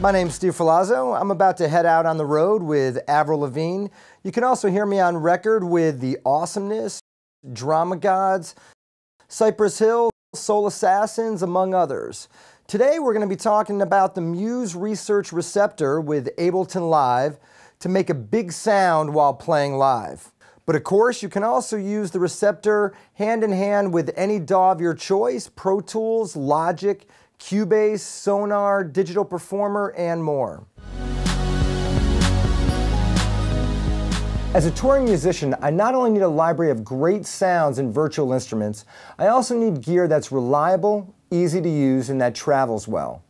My name's Steve Filazzo. I'm about to head out on the road with Avril Lavigne. You can also hear me on record with The Awesomeness, Drama Gods, Cypress Hill, Soul Assassins, among others. Today we're going to be talking about the Muse Research Receptor with Ableton Live to make a big sound while playing live. But of course, you can also use the Receptor hand in hand with any DAW of your choice: Pro Tools, Logic, Cubase, Sonar, Digital Performer, and more. As a touring musician, I not only need a library of great sounds and virtual instruments, I also need gear that's reliable, easy to use, and that travels well.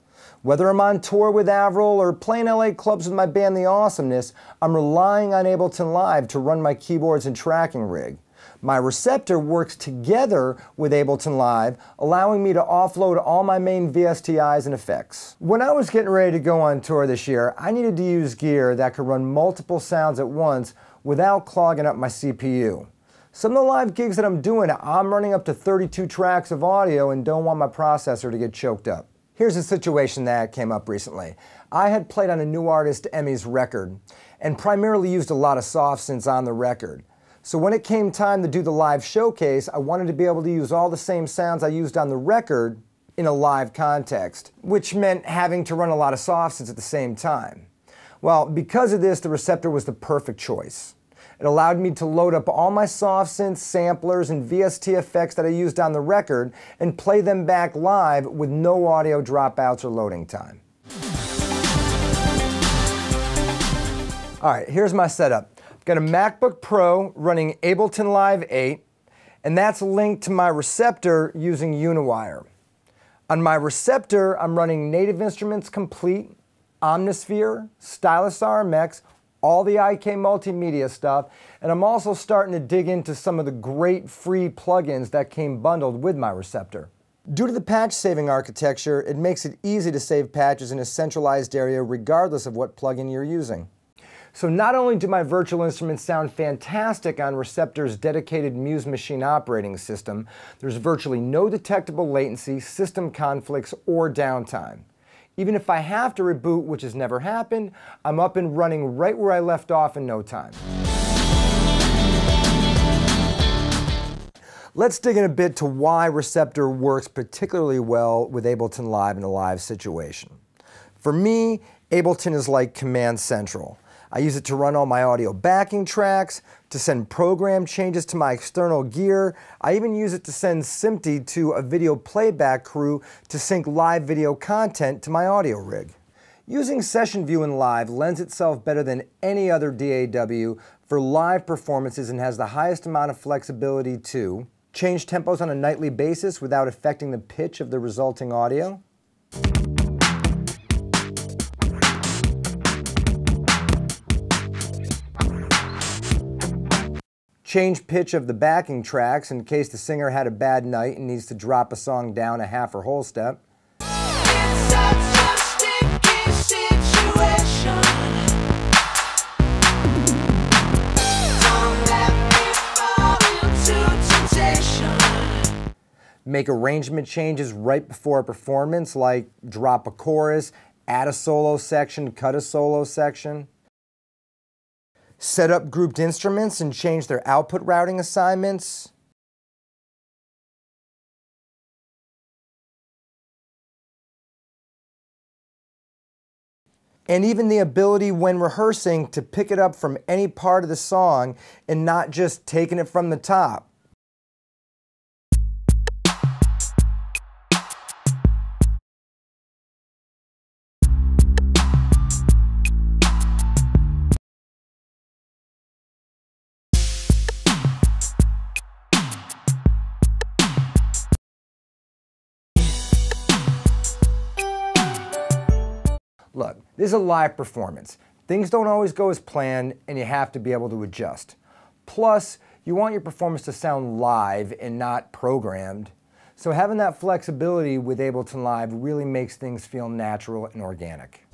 Whether I'm on tour with Avril or playing LA clubs with my band The Awesomeness, I'm relying on Ableton Live to run my keyboards and tracking rig. My Receptor works together with Ableton Live, allowing me to offload all my main VSTIs and effects. When I was getting ready to go on tour this year, I needed to use gear that could run multiple sounds at once without clogging up my CPU. Some of the live gigs that I'm doing, I'm running up to 32 tracks of audio and don't want my processor to get choked up. Here's a situation that came up recently. I had played on a new artist, Emmy's record, and primarily used a lot of soft synths on the record. So when it came time to do the live showcase, I wanted to be able to use all the same sounds I used on the record in a live context, which meant having to run a lot of soft synths at the same time. Well, because of this, the Receptor was the perfect choice. It allowed me to load up all my soft synths, samplers, and VST effects that I used on the record and play them back live with no audio dropouts or loading time. All right, here's my setup. I've got a MacBook Pro running Ableton Live 8, and that's linked to my Receptor using UniWire. On my Receptor, I'm running Native Instruments Complete, Omnisphere, Stylus RMX, all the IK multimedia stuff, and I'm also starting to dig into some of the great free plugins that came bundled with my Receptor. Due to the patch saving architecture, it makes it easy to save patches in a centralized area regardless of what plugin you're using. So not only do my virtual instruments sound fantastic on Receptor's dedicated Muse machine operating system, there's virtually no detectable latency, system conflicts, or downtime. Even if I have to reboot, which has never happened, I'm up and running right where I left off in no time. Let's dig in a bit to why Receptor works particularly well with Ableton Live in a live situation. For me, Ableton is like Command Central. I use it to run all my audio backing tracks, to send program changes to my external gear. I even use it to send SMPTE to a video playback crew to sync live video content to my audio rig. Using Session View in Live lends itself better than any other DAW for live performances and has the highest amount of flexibility to change tempos on a nightly basis without affecting the pitch of the resulting audio, change pitch of the backing tracks in case the singer had a bad night and needs to drop a song down a half or whole step, make arrangement changes right before a performance, like drop a chorus, add a solo section, cut a solo section, set up grouped instruments and change their output routing assignments, and even the ability when rehearsing to pick it up from any part of the song and not just taking it from the top. Look, this is a live performance. Things don't always go as planned, and you have to be able to adjust. Plus, you want your performance to sound live and not programmed. So having that flexibility with Ableton Live really makes things feel natural and organic.